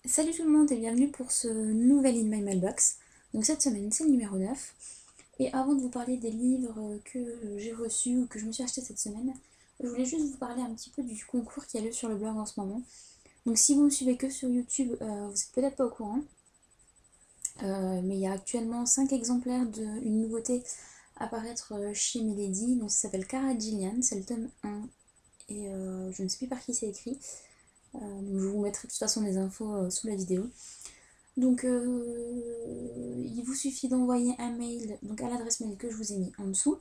Salut tout le monde et bienvenue pour ce nouvel In My Mailbox. Donc cette semaine c'est le numéro 9. Et avant de vous parler des livres que j'ai reçus ou que je me suis acheté cette semaine, je voulais juste vous parler un petit peu du concours qui a lieu sur le blog en ce moment. Donc si vous me suivez que sur YouTube, vous êtes peut-être pas au courant. Mais il y a actuellement 5 exemplaires d'une nouveauté à paraître chez Milady. Donc ça s'appelle Cara Gillian, c'est le tome 1. Et je ne sais plus par qui c'est écrit. Donc je vous mettrai de toute façon les infos sous la vidéo. Donc il vous suffit d'envoyer un mail donc à l'adresse mail que je vous ai mis en dessous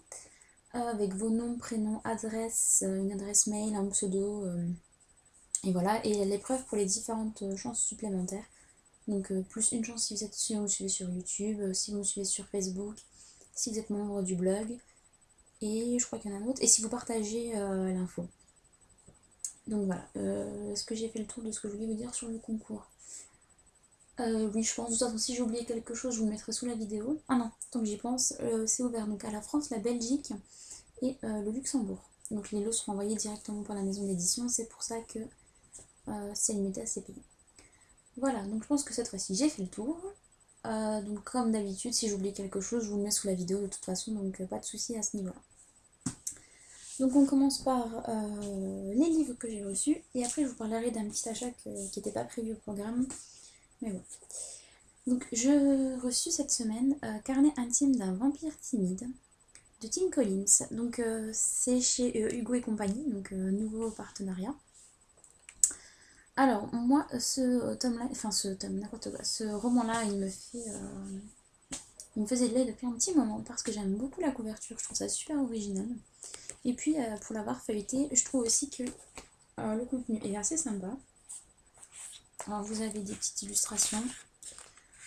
avec vos noms, prénoms, adresse, une adresse mail, un pseudo et voilà, et l'épreuve pour les différentes chances supplémentaires. Donc plus une chance si vous me suivez sur YouTube, si vous me suivez sur Facebook, si vous êtes membre du blog, et je crois qu'il y en a un autre, et si vous partagez l'info. Donc voilà, est-ce que j'ai fait le tour de ce que je voulais vous dire sur le concours? Oui, je pense. De toute façon, si j'ai oublié quelque chose, je vous le mettrai sous la vidéo. Ah non, tant que j'y pense, c'est ouvert donc à la France, la Belgique et le Luxembourg. Donc les lots seront envoyés directement par la maison d'édition. C'est pour ça que c'est limité à ces pays. Voilà, donc je pense que cette fois-ci, j'ai fait le tour. Donc comme d'habitude, si j'oublie quelque chose, je vous le mets sous la vidéo de toute façon, donc pas de souci à ce niveau-là. Donc on commence par les livres que j'ai reçus, et après je vous parlerai d'un petit achat qui n'était pas prévu au programme, mais bon. Donc j'ai reçu cette semaine Carnet intime d'un vampire timide de Tim Collins. Donc c'est chez Hugo et compagnie, donc nouveau partenariat. Alors moi ce tome-là, enfin ce tome, n'importe quoi, ce roman-là il me faisait de l'œil depuis un petit moment parce que j'aime beaucoup la couverture, je trouve ça super original. Et puis pour l'avoir feuilleté, je trouve aussi que le contenu est assez sympa. Alors vous avez des petites illustrations.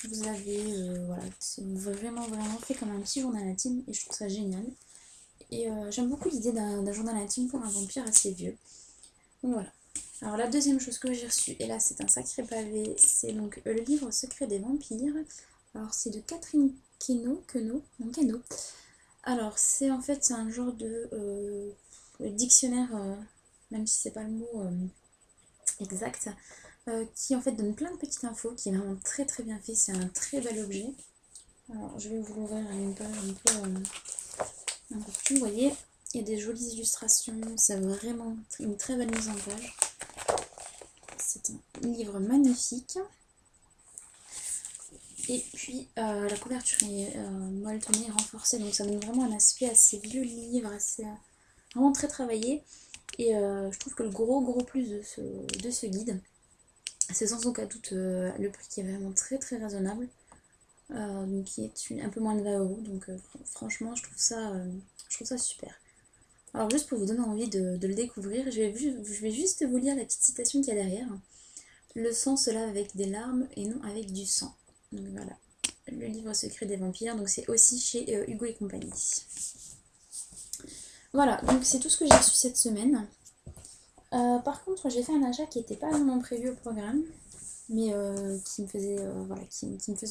Vous avez, voilà, c'est vraiment fait comme un petit journal intime et je trouve ça génial. Et j'aime beaucoup l'idée d'un journal intime pour un vampire assez vieux. Donc voilà. Alors la deuxième chose que j'ai reçue, et là c'est un sacré pavé, c'est donc le livre Secret des vampires. Alors c'est de Catherine Queneau. Alors c'est en fait un genre de dictionnaire, même si c'est pas le mot exact, qui en fait donne plein de petites infos, qui est vraiment très bien fait, c'est un très bel objet. Alors je vais vous rouvrir une page un peu plus, vous voyez, il y a des jolies illustrations, c'est vraiment une très belle mise en page. C'est un livre magnifique. Et puis la couverture est molletonnée et renforcée, donc ça donne vraiment un aspect assez vieux livre, assez vraiment très travaillé. Et je trouve que le gros plus de ce guide, c'est sans aucun doute le prix qui est vraiment très raisonnable. Donc qui est un peu moins de 20 €. Donc franchement, je trouve ça super. Alors juste pour vous donner envie de le découvrir, je vais juste vous lire la petite citation qu'il y a derrière. Le sang se lave avec des larmes et non avec du sang. Donc voilà, le livre secret des vampires, donc c'est aussi chez Hugo et compagnie. Voilà, donc c'est tout ce que j'ai reçu cette semaine. Par contre, j'ai fait un achat qui n'était pas vraiment prévu au programme, mais qui me faisait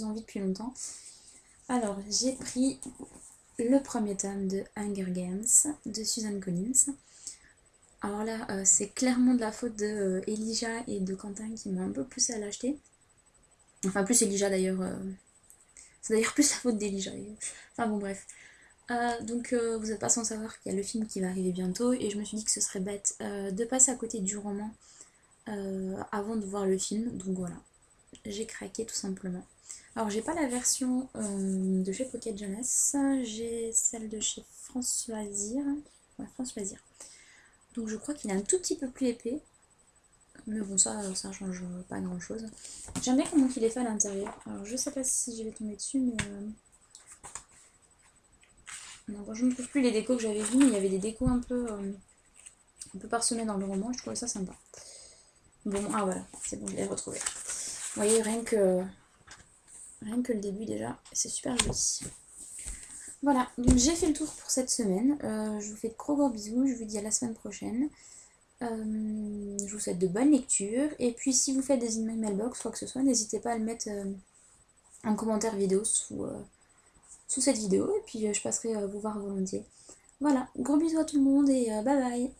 envie depuis longtemps. Alors, j'ai pris le premier tome de Hunger Games de Suzanne Collins. Alors là, c'est clairement de la faute de Elijah et de Quentin qui m'ont un peu poussé à l'acheter. Enfin, plus Elijah d'ailleurs. C'est d'ailleurs plus la faute d'Elijah. Enfin bon, bref. Donc vous n'êtes pas sans savoir qu'il y a le film qui va arriver bientôt et je me suis dit que ce serait bête de passer à côté du roman avant de voir le film. Donc voilà, j'ai craqué tout simplement. Alors j'ai pas la version de chez Pocket Jeunesse, j'ai celle de chez France Loisirs. Ouais, France Loisirs. Donc je crois qu'il est un tout petit peu plus épais. Mais bon, ça change pas grand chose. J'aime bien comment il est fait à l'intérieur. Alors je sais pas si je vais tomber dessus, mais... Non, bon, je ne trouve plus les décos que j'avais vus, mais il y avait des décos un peu parsemés dans le roman, je trouvais ça sympa. Bon, ah voilà, c'est bon, je l'ai retrouvé. Vous voyez, rien que le début déjà, c'est super joli. Voilà, donc j'ai fait le tour pour cette semaine. Je vous fais de gros bisous, je vous dis à la semaine prochaine. Je vous souhaite de bonnes lectures. Et puis si vous faites des emails mailbox, quoi que ce soit, n'hésitez pas à le mettre en commentaire vidéo sous cette vidéo. Et puis je passerai vous voir volontiers. Voilà, gros bisous à tout le monde et bye bye.